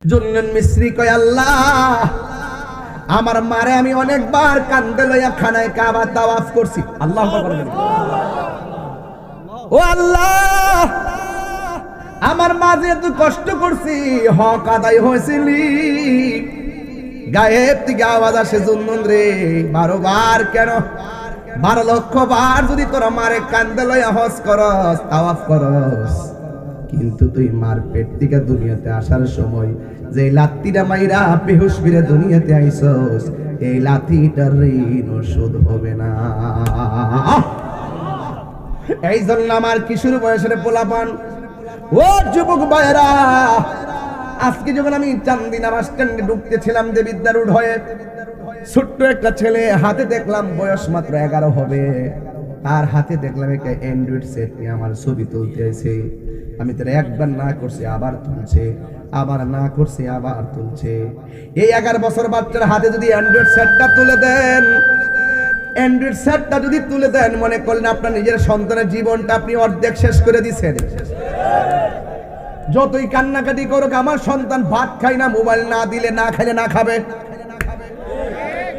জুন্নুন মিসরি কয়, আল্লাহ আমার মারে আমি অনেকবার কান্দে লইয়া খানায় কাবা তাওয়াফ করছি। আল্লাহু আকবার বলেন। ও আল্লাহ, আমার মা যেহেতু কষ্ট করছি, হক আদায় হয়েছিলি, গায়েব থেকে আওয়াজ আসে, জুন্নুন রে 12 বার কেন 12 লক্ষ বার যদি তোর মারে কান্দে লইয়া হজ করস, তাওয়াফ করস, কিন্তু তুই মার পেট থেকে দুনিয়াতে আসার সময় যে লাত্তিটা মাইরা বেহুশ ফিরে দুনিয়াতে আইছস, এই লাথিটার ঋণ শোধ হবে না। এই জন্য আমার কিশোর বয়সের পোলাপান, ও যুবক ভাইরা, আজকে যখন আমি চান্দিনা বাস স্ট্যান্ডে ঢুকতেছিলাম দেবিদ্যা রোড হয়ে, ছোট্ট একটা ছেলে হাতে দেখলাম বয়স মাত্র 11 হবে, তার হাতে দেখলাম একটা অ্যান্ড্রয়েড সেট নিয়ে আমার ছবি তুলতে আছে। আমি তার একবার না করছি আবার তুলছে, আবার না করছি আবার তুলছে। এই 11 বছর বাচ্চার হাতে যদি অ্যান্ড্রয়েড সেটটা তুলে দেন, অ্যান্ড্রয়েড সেটটা যদি তুলে দেন, মনে করলেন আপনার নিজের সন্তানের জীবনটা আপনি অর্ধেক শেষ করে দিচ্ছেন। যতই কান্নাকাটি করুক, আমার সন্তান ভাত খায় না, মোবাইল না দিলে না খাইলে না খাবে,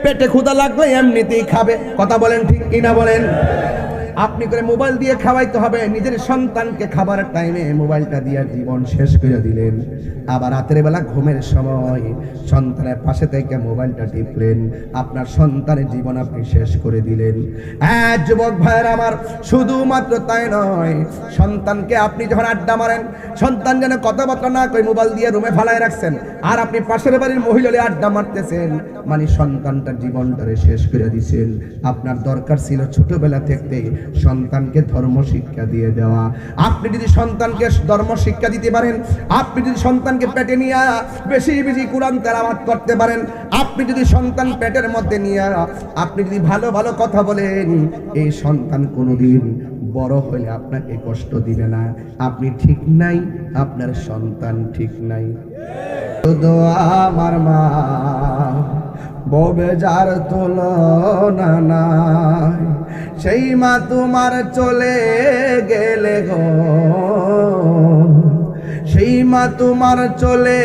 পেটে ক্ষুধা লাগলে এমনিতেই খাবে। কথা বলেন ঠিক কিনা বলেন? আপনি করে মোবাইল দিয়ে খাওয়াইতে হবে, নিজের সন্তানকে খাবারের টাইমে মোবাইলটা দিয়ে জীবন শেষ করে দিলেন। আবার রাতের বেলা ঘুমের সময় সন্তানের পাশে থেকে মোবাইলটা টিপলেন, আপনার সন্তানের জীবন আপনি শেষ করে দিলেন। হ্যাঁ যুবক ভাইয়েরা আমার, শুধুমাত্র তাই নয়, সন্তানকে আপনি যখন আড্ডা মারেন, সন্তান যেন কথাবার্তা না কই মোবাইল দিয়ে রুমে ফালায় রাখছেন, আর আপনি পাশের বাড়ির মহিলা আড্ডা মারতেছেন, মানে সন্তানটার জীবনটারে শেষ করে দিয়েছেন। আপনার দরকার ছিল ছোটবেলা থেকে সন্তানকে ধর্ম শিক্ষা দিয়ে দেওয়া। আপনি যদি সন্তানকে ধর্ম শিক্ষা দিতে পারেন, আপনি যদি সন্তানকে পেটে নিয়ে বেশি বেশি কোরআন তেলাওয়াত করতে পারেন, আপনি যদি সন্তান পেটের মধ্যে নিয়ে আপনি যদি ভালো ভালো কথা বলেন, এই সন্তান কোনোদিন বড় হলে আপনাকে কষ্ট দিবে না। আপনি ঠিক নাই, আপনার সন্তান ঠিক নাই। আমার মা ববে যার তুলনা নাই, সেই মা তোমার চলে গেলে গো, সেই মা তোমার চলে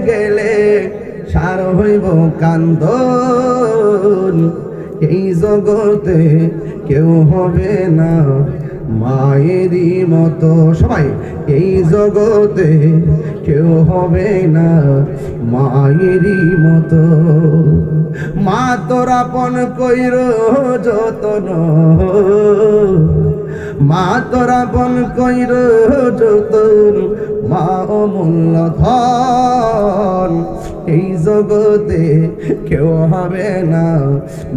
গেলে সার হইব কান্দন। এই জগতে কেউ হবে না মায়েরই মতো, সবাই, এই জগতে কেউ হবে না মায়েরই মতো। মা তোরা আপন কইর যতন, মা তোরা আপন কইর যতন, মা অমূল্য ধন। এই জগতে কেউ হবে না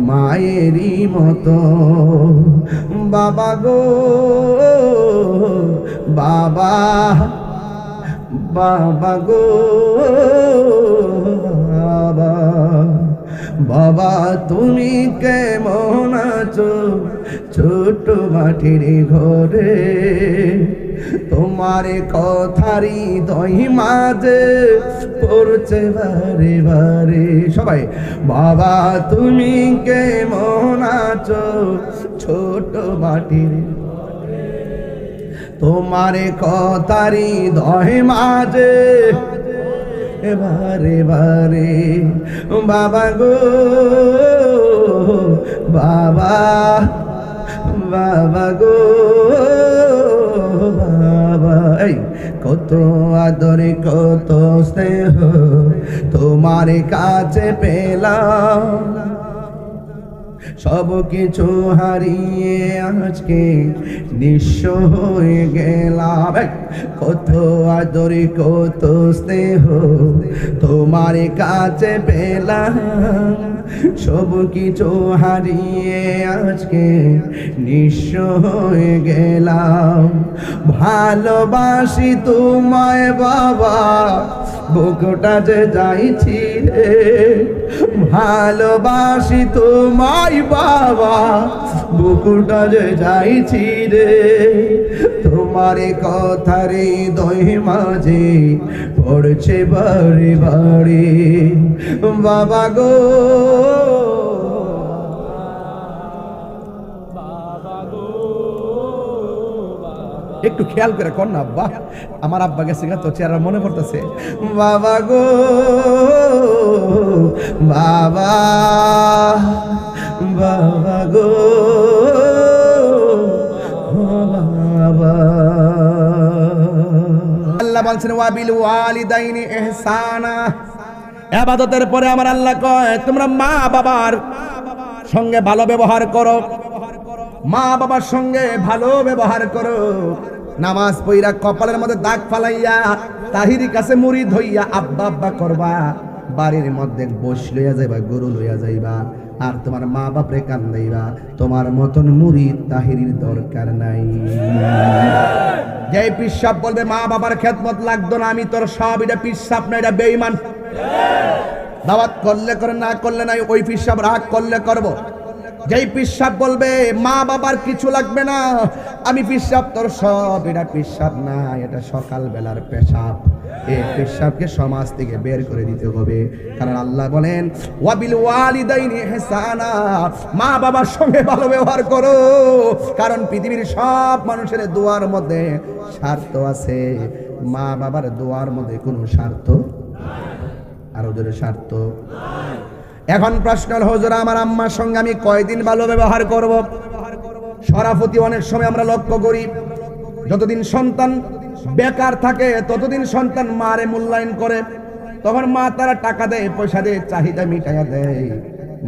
মায়েরই মতো। বাবা গো বাবা, বাবা গো বাবা, বাবা তুমি কেমন আছো ছোট মাটির ঘরে, তোমার কথারই দই মাঝে পড়ছে বারে বারে। সবাই, বাবা তুমি কেমন আছো ছোট মাটির, তোমার কথারই দই মাঝে বারে বারে। বাবা গো বাবা, বাবা গো বাবা, এই কত আদরে কত স্নেহ তোমার কাছে পেলাম, সব কিছু হারিয়ে আজকে নিঃস্ব হয়ে গেলাম। কত আদরে কত স্নেহ তোমার কাছে পেলাম, সব কিছু হারিয়ে আজকে নিঃস্ব হয়ে গেলাম। ভালোবাসি তোমায় বাবা, বুকটা যে যাইছি রে, ভালোবাসি তোমায় বাবা, বুকটা যে যাইছি রে। তোমার কথারে দই মাঝে পড়ছে বারে বারে। বাবা গো একটু খেয়াল করে কর না আব্বা। আমার আব্বা গেছে তো চেহারা মনে পড়তেছে। বাবা গো বাবা, বাবা গো বাবা। আল্লাহ বলছেন ওয়াবিল ওয়ালিদাইনি ইহসানা। ইবাদতের পরে আমার আল্লাহ কয় তোমরা মা বাবার সঙ্গে ভালো ব্যবহার করো, মা বাবার সঙ্গে ভালো ব্যবহার করো। নামাজ পড়া কপালের মধ্যে দাগ ফালাইয়া তাহিরি কাছে মুড়ি ধইয়া আব্বা আব্বা করবা, বাড়ির মধ্যে বস লইয়া যাইবা, গরু লইয়া যাইবা, আর তোমার মা বাপরে কান্দাইবা। তোমার মতন মুড়ি তাহিরির দরকার নাই। যে পিসাব বলবে মা বাবার খেদমত লাগতো না, আমি তোর সব, এটা পিসাব না, এটা বেঈমান। দাওয়াত করলে করে, না করলে নাই। ওই পিসাব রাগ করলে করব। যেই পিসাব বলবে মা বাবার কিছু লাগবে না, আমি পিসাব তোর সব, এটা পিসাব না, এটা সকাল বেলার পেশাব। এই পেশাবকে সমাজ থেকে বের করে দিতে হবে। কারণ আল্লাহ বলেন ওয়াবিল ওয়ালিদাইনি ইহসানা, মা বাবার সঙ্গে ভালো ব্যবহার করো। কারণ পৃথিবীর সব মানুষের দোয়ার মধ্যে স্বার্থ আছে, মা বাবার দোয়ার মধ্যে কোনো স্বার্থ, আর ওদের স্বার্থ। এখন প্রশ্ন হল হুজুর আমার আম্মার সঙ্গে আমি কয়দিন ভালো ব্যবহার করব? শরাফতি অনেক সময় আমরা লক্ষ্য করি, যতদিন সন্তান বেকার থাকে ততদিন সন্তান মারে মূল্যায়ন করে। তখন মা তারা টাকা দেয়, পয়সা দেয়, চাহিদা মিটাইয়া দেয়।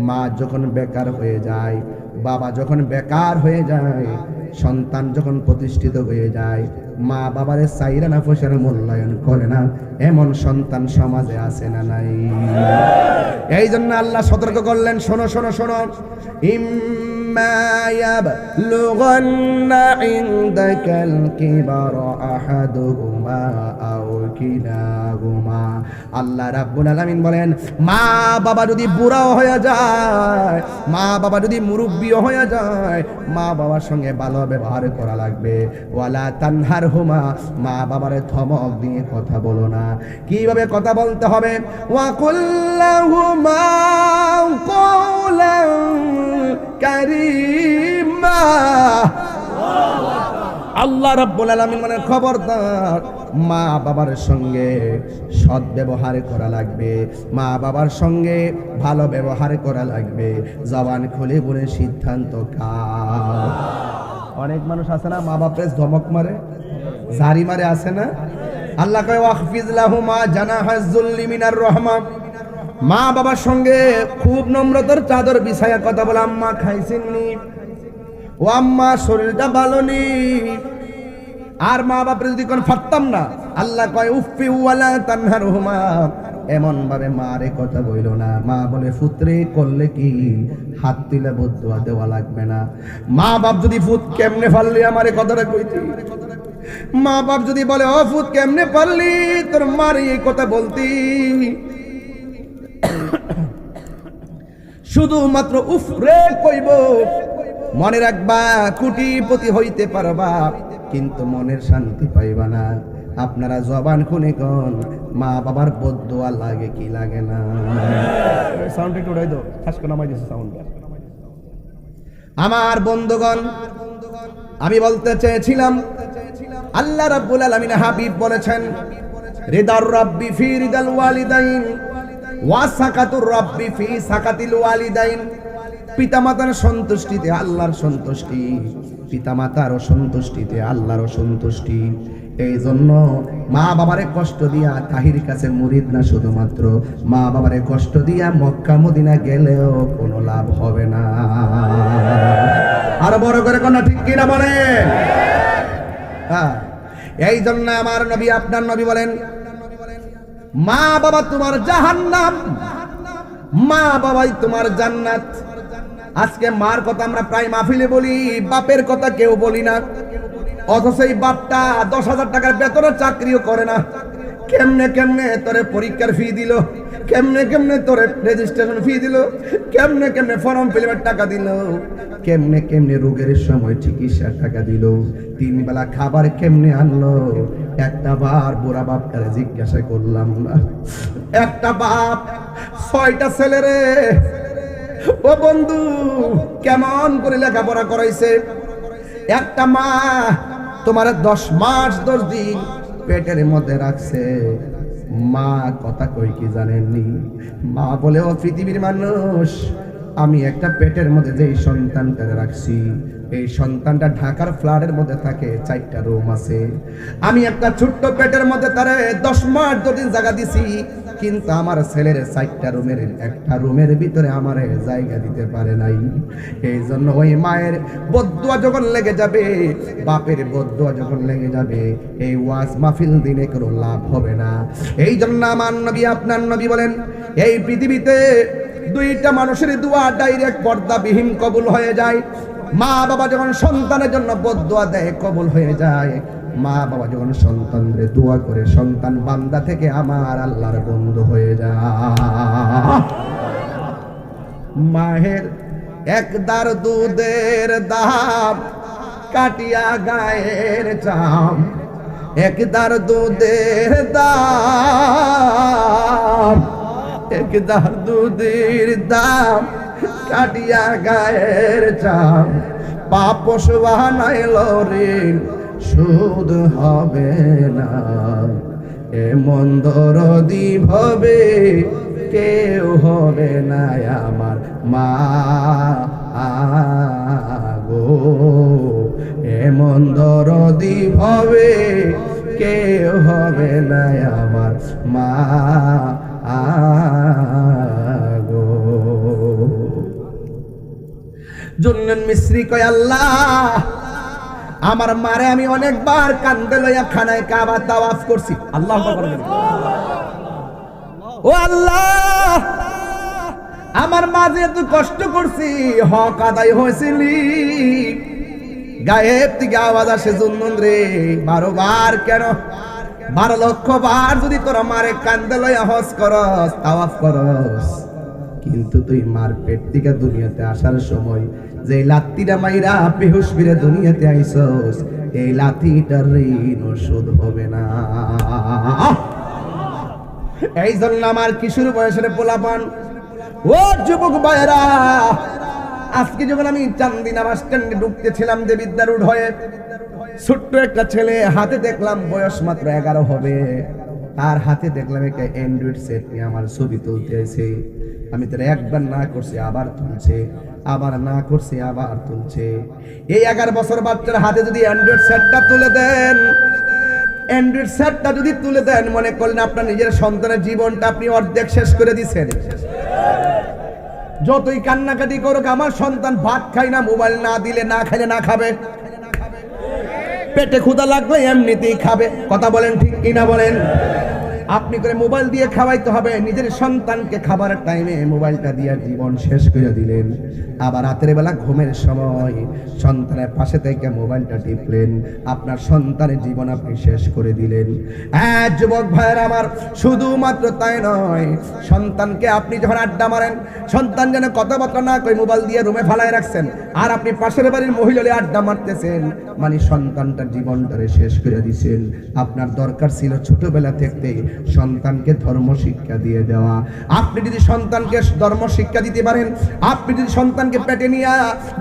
মা যখন বেকার হয়ে যায়, বাবা যখন বেকার হয়ে যায়, সন্তান যখন প্রতিষ্ঠিত হয়ে যায়, মা বাবারে চাইরা না পয়সার মূল্যায়ন করে না, এমন সন্তান সমাজে আছে না নাই? এই জন্য আল্লাহ সতর্ক করলেন, শোনো শোনো শোনো, ইম্মা ইয়াবলুগান্না ইনদাকাল কিবারা আহাদুহুমা আও কিলাহুমা। আল্লাহ রাব্বুল আলামিন বলেন মা বাবা যদি বুড়াও হয়ে যায়, মা বাবা যদি মুরব্বিও হয়ে যায়, মা বাবার সঙ্গে ভালো ব্যবহার করা লাগবে। ওয়ালা তানহারহুমা, মা বাবারে ধমক দিয়ে কথা বলো না। কিভাবে কথা বলতে হবে? ওয়া কুল্লাহুমা কওলান কারীমা। আল্লাহ রাব্বুল আলামিন মানে খবরদার, মা বাবার সঙ্গে সৎ ব্যবহার করা লাগবে, মা বাবার সঙ্গে ভালো ব্যবহার করা লাগবে। জবান খুলে বলে সিদ্ধান্ত কার। অনেক মানুষ আছে না, মা বাপের ধমক মারে, জারি মারে, আছে না? আল্লাহ কয় ওয়াখফিজ লাহুমা জানাহাজ যুল্লি মিনার রাহমা। মা বাবার সঙ্গে খুব নম্রতার চাদর বিছায়া কথা বলে, আম্মা খাইছেননি, ও আম্মা শরীরটা ভালো নেই। আর মা বাপরে যদি কোন ফাটতাম না, আল্লাহ কয় উফি ওয়ালা তানহারহুমা, এমন ভাবে মারে কথা বইল না। মা বলে পুত্রে করলে কি, হাত তুলে বদুয়া দেওয়া লাগবে না। মা বাপ যদি ফুত কেমনে ফাললি আমারে কথাটা কইতি, মা বাপ যদি বলে ও ফুত কেমনে পারলি তোর মার এই কথা বলতি, শুধুমাত্র উফরে কইব। মনে রাখবা কোটিপতি হইতে পারবা, কিন্তু মনের শান্তি পাইবা না। আপনারা জবান খুনে কোন মা বাবার বদদুয়া লাগে কি লাগে না? সাউন্ড একটু উড়াই দাও, খাস করে নামাই দিছে সাউন্ড। আমার বন্ধুগণ, আমি বলতে চেয়েছিলাম আল্লাহ রাব্বুল আলামিন হাবিব বলেছেন রিদার রাব্বি ফি রিদাল ওয়ালিদাইন ওয়া সাকাতুর রাব্বি ফি সাকাতিল ওয়ালিদাইন। পিতামাতার সন্তুষ্টিতে আল্লাহর সন্তুষ্টি, পিতামাতার সন্তুষ্টিতে আল্লাহর সন্তুষ্টি। এই জন্য মা বাবারে কষ্ট দিয়া তাহির কাছে মুরিদ না, শুধুমাত্র মা বাবারে কষ্ট দিয়া মক্কা মদিনা গেলেও কোনো লাভ হবে না। আরো বড় করে কোন ঠিক কিনা বলেন? হ্যাঁ, এই জন্য আমার নবী, আপনার নবী বলেন মা বাবা তোমার জাহান্নাম, মা বাবাই তোমার জান্নাত। আজকে মার কথা আমরা প্রায় মাহফিলে বলি, বাপের কথা কেউ বলি না। অথচ এই বাপটা 10,000 টাকার বেতনের চাকরিও করে না। কেমনে কেমনে তোরে পরীক্ষার ফি দিল, কেমনে কেমনে তোরে রেজিস্ট্রেশন ফি দিল, কেমনে কেমনে ফর্ম ফিলিপের টাকা দিল, কেমনে কেমনে রোগের সময় চিকিৎসার টাকা দিল, 3 বেলা খাবার কেমনে আনলো। একটা বার বুড়া বাপটারে জিজ্ঞাসা করলাম না। একটা বাপ 6টা ছেলেরে, ও বন্ধু কেমন করে লেখাপড়া করাইছে। একটা মা তোমার 10 মাস 10 দিন পেটের মধ্যে রাখছে। মা কথা কই কি জানেননি? মা বলে, ও পৃথিবীর মানুষ, আমি একটা পেটের মধ্যে যেই সন্তানটা রাখছি, এই সন্তানটা ঢাকার ফ্ল্যাটের মধ্যে থাকে, 4টা রুম আছে। আমি একটা ছোট্ট পেটের মধ্যে তারে 10 মাস 2 দিন জায়গা দিছি, কিন্তু আমার ছেলের 4টা রুমের একটা রুমের ভিতরে আমার জায়গা দিতে পারে নাই। এই জন্য ওই মায়ের বদদুয়া যখন লেগে যাবে, বাপের বদদুয়া যখন লেগে যাবে, এই ওয়াজ মাহফিল দিনে কোনো লাভ হবে না। এই জন্য আমার নবী, আপনার নবী বলেন, এই পৃথিবীতে 2টা মানুষের দোয়া ডাইরেক্ট পর্দাবিহীন কবুল হয়ে যায়। মা বাবা যখন সন্তানের জন্য বদদুয়া দেয়, কবুল হয়ে যায়। মা বাবা যখন সন্তানদের দোয়া করে, সন্তান বান্দা থেকে আমার আল্লাহর বন্ধু হয়ে যায়। মায়ের 1 দার দুধের দাম কাটিয়া গায়ের চাম, 1 দার দুধের দাম, 1 দার দুধের দাম কাটিয়া গায়ের চাম, পাপস বানাইল ঋণ সুদ হবে না। এমন দরদি হবে কেউ হবে না আমার মা গো, এমন দরদি হবে কেউ হবে না আমার মা গো। জুন্নুন মিসরি কয়, আল্লাহ, আমার মারে আমি অনেকবার কান্দে লইয়া খানায় কাবা তাওয়াফ করছি। আল্লাহু আকবার। ও আল্লাহ, আমার মা যেহেতু কষ্ট করছি, হক আদায় হয়েছিলি। গায়েব থেকে আওয়াজ আসে, জুন্নুন রে, 12 বার কেন 12 লক্ষ বার যদি তোরা মারে কান্দে লইয়া হজ করস, তাওয়াফ করস, কিন্তু তুই মার পেট থেকে দুনিয়াতে আসার সময় যে লাত্তিটা মাইরা বেহুশ ফিরে দুনিয়াতে আইছস, এই লাথিটার ঋণ শোধ হবে না। এই জন্য আমার কিশোর বয়সের পোলাপান, ও যুবক ভাইরা, আজকে যখন আমি চান্দিনা বাস স্ট্যান্ডে ঢুকতেছিলাম দেবিদ্যা রোড হয়ে, ছোট্ট একটা ছেলে হাতে দেখলাম বয়স মাত্র 11 হবে, আর হাতে দেখলাম একটা অ্যান্ড্রয়েড সেট নিয়ে আমার ছবি তুলতে আছে। আমি তার একবার না করছি আবার তুলছে, আবার না করছি আবার তুলছে। এই 11 বছর বাচ্চার হাতে যদি অ্যান্ড্রয়েড সেটটা তুলে দেন, অ্যান্ড্রয়েড সেটটা যদি তুলে দেন, মনে করলেন আপনার নিজের সন্তানের জীবনটা আপনি অর্ধেক শেষ করে দিচ্ছেন। যতই কান্নাকাটি করুক, আমার সন্তান ভাত খায় না, মোবাইল না দিলে, না খাইলে না খাবে, পেটে ক্ষুধা লাগবে এমনিতেই খাবে। কথা বলেন ঠিক কিনা বলেন? আপনি করে মোবাইল দিয়ে খাওয়াইতে হবে, নিজের সন্তানকে খাবারের টাইমে মোবাইলটা দিয়ে জীবন শেষ করে দিলেন। আবার রাতের বেলা ঘুমের সময় সন্তানের পাশে থেকে মোবাইলটা টিপলেন, আপনার সন্তানের জীবন আপনি শেষ করে দিলেন। হ্যাঁ যুবক ভাইয়ের আমার, শুধুমাত্র তাই নয়, সন্তানকে আপনি যখন আড্ডা মারেন, সন্তান যেন কথাবার্তা না কই মোবাইল দিয়ে রুমে ফালায় রাখছেন, আর আপনি পাশের বাড়ির মহিলারে আড্ডা মারতেছেন, মানে সন্তানটার জীবনটারে শেষ করে দিচ্ছেন। আপনার দরকার ছিল ছোটবেলা থেকে সন্তানকে ধর্ম শিক্ষা দিয়ে দেওয়া। আপনি যদি সন্তানকে ধর্ম শিক্ষা দিতে পারেন, আপনি যদি সন্তানকে পেটে নিয়ে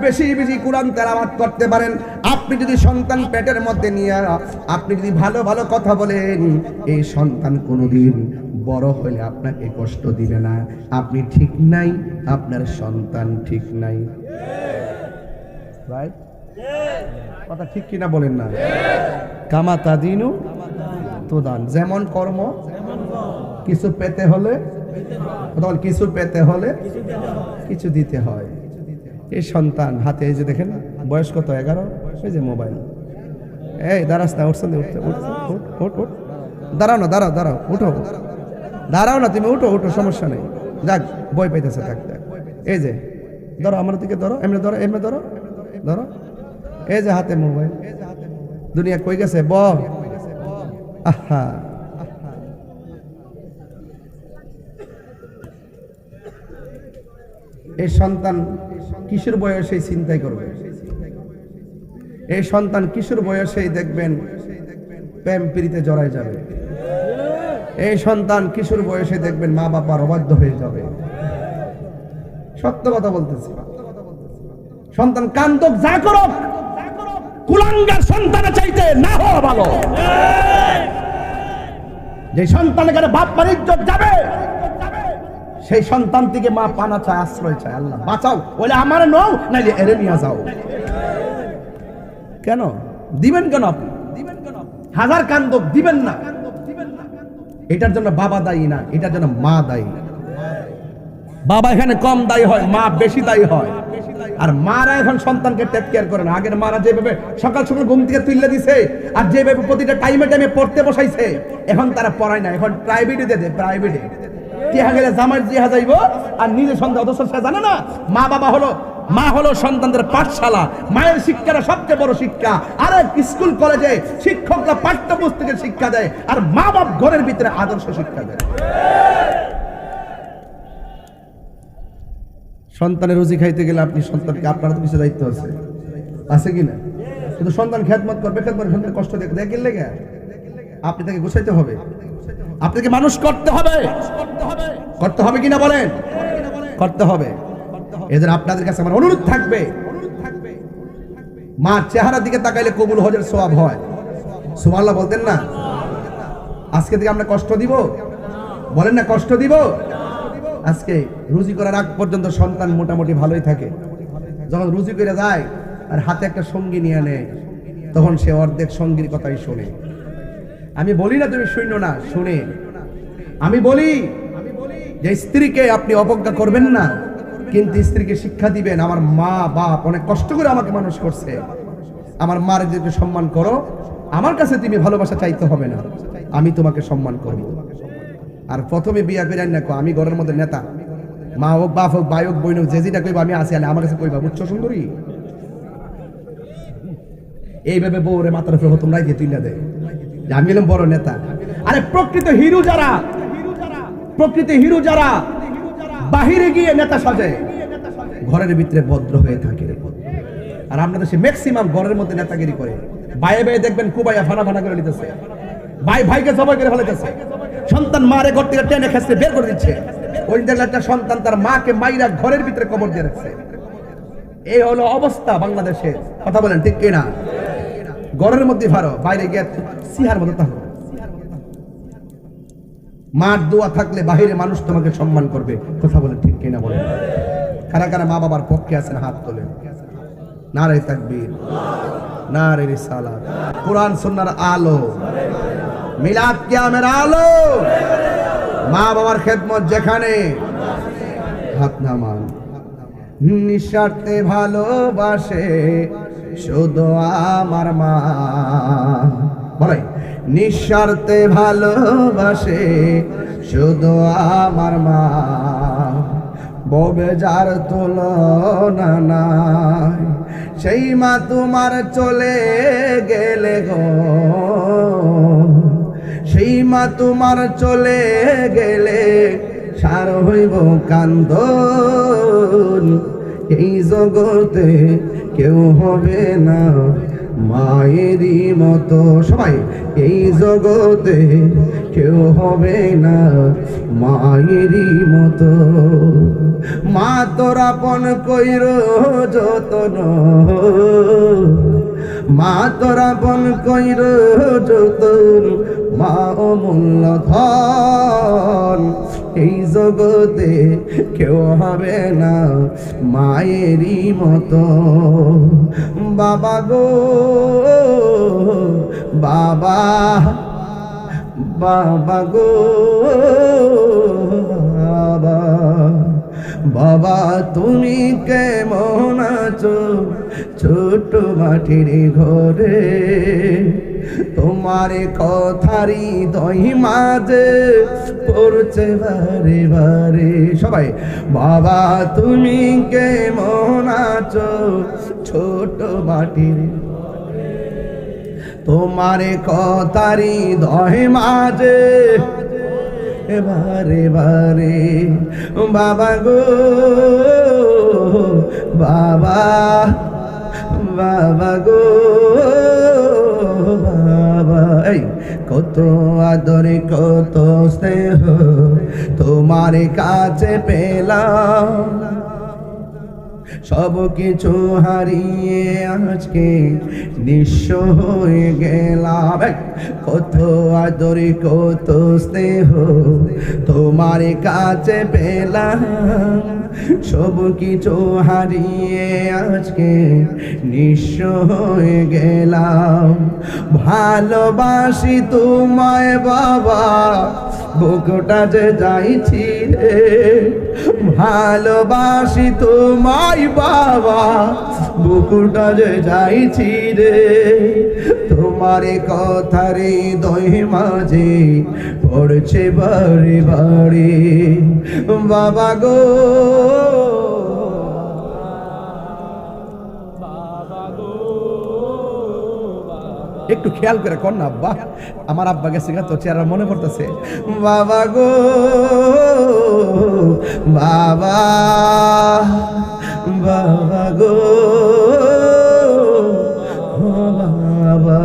বেশি বেশি কোরআন তেলাওয়াত করতে পারেন, আপনি যদি সন্তান পেটের মধ্যে নিয়ে আপনি যদি ভালো ভালো কথা বলেন, এই সন্তান কোনোদিন বড় হলে আপনাকে কষ্ট দিবে না। আপনি ঠিক নাই, আপনার সন্তান ঠিক নাই। রাইট? কথা ঠিক কিনা বলেন না? কামা তাদিনু তুদান, যেমন কর্ম, কিছু পেতে হলে, কিছু পেতে হলে কিছু দিতে হয়। এই সন্তান হাতে, এই যে দেখেন বয়স কত, 11, এই যে মোবাইল। এই দাঁড়াস না, উঠছেন, উঠ, দাঁড়াও না, দাঁড়াও, উঠো, দাঁড়াও না, তুমি উঠো, সমস্যা নেই, যাক বই পাইতেছে, থাক। এই যে ধরো, আমার দিকে ধরো, এমনি ধরো, এই যে হাতে মোবাইল, দুনিয়া কই গেছে আহা। এই সন্তান কিশোর বয়সে চিন্তাই করবে, এই সন্তান কিশোর বয়সেই দেখবেন প্রেম প্রীতিতে জড়ায় যাবে, এই সন্তান কিশোর বয়সে দেখবেন মা বাবার অবাধ্য হয়ে যাবে। সত্য কথা বলতেছি। সন্তান কান্দক যা করুক, কুলাঙ্গার সন্তানের চাইতে না হওয়া ভালো। যে সন্তানের কাছে বাপ মার ইজ্জত যাবে, সেই সন্তান থেকে মা পানা চায়, আশ্রয় চায়, আল্লাহ বাঁচাও, বলে আমার নও, নাইলে এরে নিয়ে যাও। কেন দিবেন? কেন আপনি হাজার কান্দক দিবেন না? এটার জন্য বাবা দায়ী না, এটার জন্য মা দায়ী। বাবা এখানে কম দায়ী হয়, মা বেশি দায়ী হয়। আর মারা এখন সন্তানকে টেক কেয়ার করে না। আগের মারা যেভাবে সকাল সকাল ঘুম থেকে তুলে দিছে, আর যেভাবে প্রতিটা টাইমে টাইমে পড়তে বসাইছে, এখন তারা পড়ায় না, এখন প্রাইভেটে দেয়। প্রাইভেটে টিহা গেলে জামাই জিহা যাইব, আর নিজে সন্তান অথচ সে জানে না মা বাবা হলো, মা হলো সন্তানদের পাঠশালা। মায়ের শিক্ষাটা সবচেয়ে বড় শিক্ষা। আর স্কুল কলেজে শিক্ষকরা পাঠ্যপুস্তকের শিক্ষা দেয়, আর মা বাপ ঘরের ভিতরে আদর্শ শিক্ষা দেয়। সন্তানের রুজি খাইতে গেলে আপনি সন্তানকে, আপনার তো কিছু দায়িত্ব আছে কি না? কিন্তু সন্তান খেদমত করবে, সন্তান কষ্ট দেখে লেগে আপনি তাকে গোছাইতে হবে, আপনাকে মানুষ করতে হবে। করতে হবে কিনা বলেন? করতে হবে। এদের আপনাদের কাছে আমার অনুরোধ থাকবে, মার চেহারার দিকে তাকাইলে কবুল হজের সওয়াব হয়। সুবহানাল্লাহ বলতেন না? আজকে থেকে আমরা কষ্ট দিব? বলেন না কষ্ট দিব? আজকে রুজি করার আগ পর্যন্ত সন্তান মোটামুটি ভালোই থাকে। যখন রুজি করে যায় আর হাতে একটা সঙ্গী নিয়ে নেয়, তখন সে অর্ধেক সঙ্গীর কথাই শোনে। আমি বলি না তুমি শুনো না, শুনে। আমি বলি যে স্ত্রীকে আপনি অবজ্ঞা করবেন না, কিন্তু স্ত্রীকে শিক্ষা দিবেন, আমার মা বাপ অনেক কষ্ট করে আমাকে মানুষ করছে, আমার মার যদি সম্মান করো, আমার কাছে তুমি ভালোবাসা চাইতে হবে না, আমি তোমাকে সম্মান করব। আর প্রথমে বিয়া করে না, আমি ঘরের মধ্যে নেতা, মা হোক বাপ হোক ভাই হোক বোন হোক, যে যেটা কইবা আমি আসি, আমার কাছে কইবা বুঝছো সুন্দরী, এইভাবে বউরে মাথার উপরে হতম রাইতে তুইলা দেয় যে আমি এলাম বড় নেতা। আরে প্রকৃত হিরো যারা, প্রকৃত হিরো যারা বাহিরে গিয়ে নেতা সাজে, ঘরের ভিতরে ভদ্র হয়ে থাকে। আর আপনাদের সে ম্যাক্সিমাম ঘরের মধ্যে নেতাগিরি করে, বাইরে বাইরে দেখবেন কুবাইয়া ফানা ফানা করে নিতেছে, ভাই ভাইকে জবাই করে ফেলেছে, সন্তান মারে ঘর থেকে টেনে খেসে বের করে দিচ্ছে। ওই দেখলে একটা সন্তান তার মাকে মাইরা ঘরের ভিতরে কবর দিয়ে রাখছে। এই হলো অবস্থা বাংলাদেশে। কথা বলেন ঠিক কিনা? ঘরের মধ্যে ভালো, বাইরে গিয়ে সিহার মতো থাকো। মার দোয়া থাকলে বাহিরে মানুষ তোমাকে সম্মান করবে। কথা বলেন ঠিক কিনা? বলেন কারা কারা মা বাবার পক্ষে আছেন হাত তোলেন। নারে তাকবীর, নারে রিসালাত, কোরআন সুন্নাহর আলো, মিলাদ কিয়ামের আলো, মা বাবার খেদমত যেখানে, হাত নামান। নিঃস্বার্থে ভালোবাসে শুধু আমার মা, বলে নিঃস্বার্থে ভালোবাসে শুধু আমার মা, ববে যার তুলনা নাই, সেই মা তোমার চলে গেলে গো, সেই মা তোমার চলে গেলে সার হইব কান্দন, এই জগতে কেউ হবে না মায়েরই মতো। সবাই, এই জগতে কেউ হবে না মায়েরই মতো। মা তোর আপন কইর যতন, মা তোর আপন কইর যতন, মা অমূল্য ধন, এই জগতে কেউ হবে না মায়েরই মতো। বাবা গো বাবা, বাবা গো বাবা, বাবা তুমি কেমন আছো ছোট মাটির ঘরে, তোমার কথারি দহি মাঝে পড়ছে বারে বারে। সবাই, বাবা তুমি কেমন আছো ছোট মাটির, তোমার কথারি দহি মাঝে বারে বারে। বাবা গো বাবা, বাবা গো বাবা, এই কত আদরে কত স্নেহ তোমার কাছে পেলাম, সব কিছু হারিয়ে আজকে নিঃস্ব হয়ে গেলাম। কত আদর কত স্নেহ তোমার কাছে পেলাম, সব কিছু হারিয়ে আজকে নিঃস্ব হয়ে গেলাম। ভালোবাসি তোমায় বাবা, বুকটা যে যাইছি রে। ভালোবাসি তোমায় বাবা, বুকটা যে যাইছি রে। তোমার কথা রে হৃদয় মাঝে পড়ছে বারে বারে বাবা গো। একটু খেয়াল করে কর না আব্বা, আমার আব্বা গেছে তো চেহারা মনে পড়তেছে। বাবা গো বাবা, বাবা গো বাবা।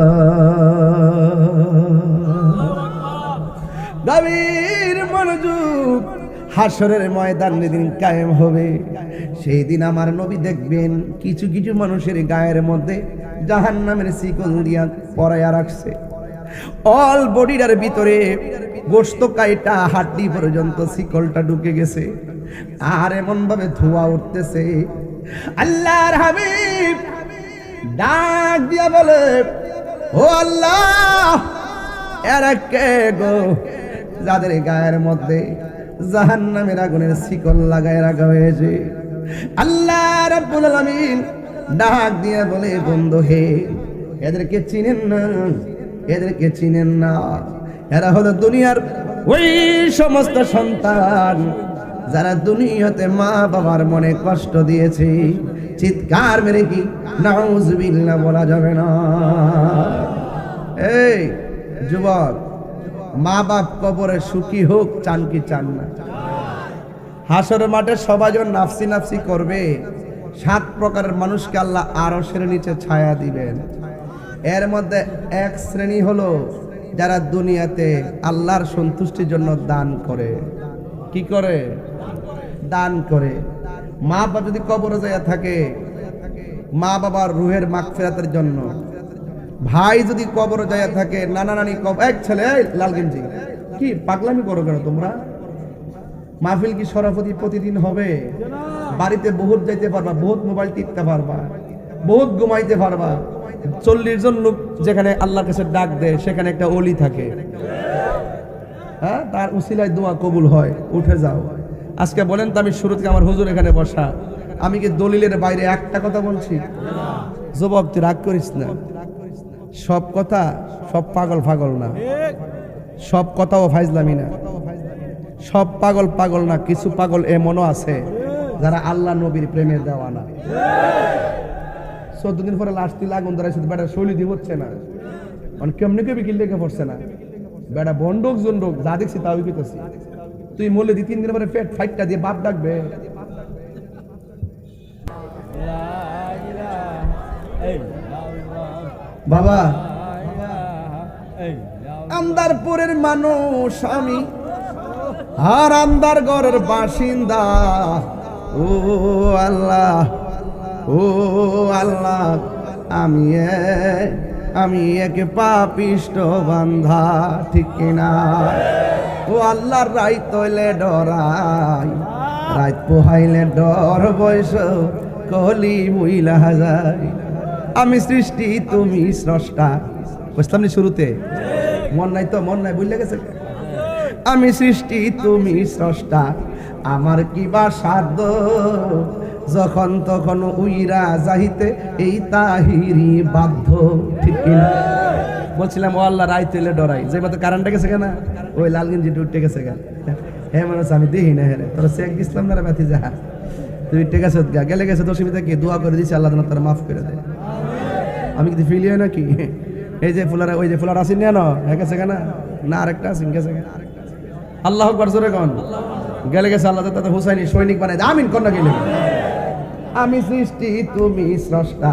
গভীর মনোযোগ, হাসরের ময়দান যেদিন কায়েম হবে সেই দিন আমার নবী দেখবেন কিছু কিছু মানুষের গায়ের মধ্যে জাহান্নামের শিকল দিয়া পরাইয়া রাখছে। অল বডিটার ভিতরে গোশত কাইটা হাড্ডি পর্যন্ত শিকলটা ঢুকে গেছে, আর এমন ভাবে ধোঁয়া উঠতেছে। আল্লাহর হাবিব ডাক দিয়া বলে, ও আল্লাহ, এরা কে গো যাদের গায়ের মধ্যে জাহান্নামের আগুনের শিকল লাগায় রাখা হয়েছে? আল্লাহ রাব্বুল আলামিন ডাক দিয়া বলে, বন্ধু হে, এদেরকে চিনেন না, এদেরকে চিনেন না। এরা হলো দুনিয়ার ওই সমস্ত সন্তান যারা দুনিয়াতে মা বাবার মনে কষ্ট দিয়েছে। চিৎকার মেরে কি নাউজুবিল্লাহ বলা যাবে না? এই যুবক, মা বাপ কবরে সুখী হোক চান কি চান না? হাসরের মাঠে সবাই যখন নাফসি নাফসি করবে, 7 প্রকারের মানুষকে আল্লাহ আরশের নিচে ছায়া দিবেন। এর মধ্যে এক শ্রেণী হলো যারা দুনিয়াতে আল্লাহর সন্তুষ্টির জন্য দান করে। কি করে? দান করে। মা বাবা যদি কবরে যাইয়া থাকে, মা বাবার রুহের মাগফিরাতের জন্য। ভাই যদি কবরে যাইয়া থাকে, নানা নানি এক ছেলে, লাল গেঞ্জি, কি পাগলামি করো কেন তোমরা? মাহফিল কি সরাফতি প্রতিদিন হবে? বাড়িতে বহুত যাইতে পারবা, বহুত মোবাইল টিপতে পারবা, বহুত ঘুমাইতে পারবা। 40 জন লোক যেখানে আল্লাহর কাছে ডাক দেয় সেখানে একটা ওলি থাকে, হ্যাঁ, তার উসিলায় দোয়া কবুল হয়। উঠে যাও। আজকে বলেন তো, আমি শুরু থেকে আমার হুজুর এখানে বসা, আমি কি দলিলের বাইরে একটা কথা বলছি? যুবক, তুই রাগ করিস না। সব কথা সব পাগল ফাগল না, সব কথাও ফাইজলামি না, সব পাগল পাগল না। কিছু পাগল এমনও আছে যারা আল্লাহ নবীর প্রেমে দেওয়া না। 14 দিন পরে লাশ তুলে আগুন ধরাইছে, বেটা শৈলী দিব হচ্ছে না, মানে কেমনি কেবি কিল লেগে পড়ছে না, বেটা বন্ডক জন্ডক যা দেখছি তাও কিতেছি। তুই মরলে 2-3 দিন পরে পেট ফাইটটা দিয়ে বাপ ডাকবে। বাবা, আন্দারপুরের মানুষ আমি, আর আন্দার ঘরের বাসিন্দা। ও আল্লাহ, ও আল্লাহ, আমি এক পাপিষ্ট বান্ধা, ঠিক কিনা? ও আল্লাহর রাইত হইলে ডরাই, রাত পোহাইলে ডর, বয়স কলি মুইলা যায়। আমি সৃষ্টি, তুমি স্রষ্টা। বুঝতাম শুরুতে, মন নাই তো, মন নাই, বুঝলে গেছে। আমি সৃষ্টি, তুমি স্রষ্টা, আমার কিবা সাধ্য, যখন তখন উইরা যাইতে এই তাহিরি বাধ্য, ঠিক কিনা? বলছিলাম, ও আল্লাহ, রাইত হইলে ডরাই, যে মতো কারেন্টটা গেছে কেনা, ওই লাল গেঞ্জি উঠে গেছে কেন? হ্যাঁ মানুষ, আমি দেখি না। হ্যাঁ, তোরা চেক দিছিলাম না ব্যথি, যা তুই ঠিক আছে গেলে গেছে, তোর সুবিধা কি? দোয়া করে দিচ্ছি, আল্লাহ তারা মাফ করে দেয়। আমি কিন্তু ফিল হয় নাকি? এই যে ফুলারা, ওই যে ফুলার আসেন না, হ্যাঁ গেছে কেনা না, আরেকটা আসেন গেছে। আল্লাহ আকবার জোরে কন। গেলে গেছে, আল্লাহ তাতে হুসাইনি সৈনিক বানাই, আমিন কন্যা গেলে। আমি সৃষ্টি, তুমি স্রষ্টা,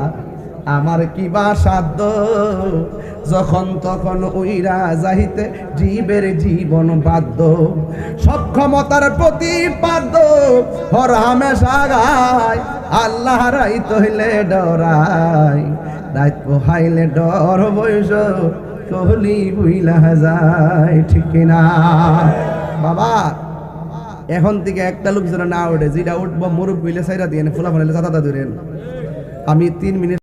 আমার কি বা সাধ্য, যখন তখন উইরা যাইতে জীবের জীবন বাধ্য, সব ক্ষমতার প্রতিপাদ্য হর হামেশা গায়, আল্লাহ রাইত হইলে ডরাই, রাত পোহাইলে ডর বৈশ কহলি বুইলা যায়, ঠিক কিনা বাবা? এখন থেকে একটা লোক যেন না ওঠে, যেটা উঠবো মুরুব বুইলে সাইরা দিয়ে ফুলা ফানাইলে চাতা ধরেন। আমি 3 মিনিট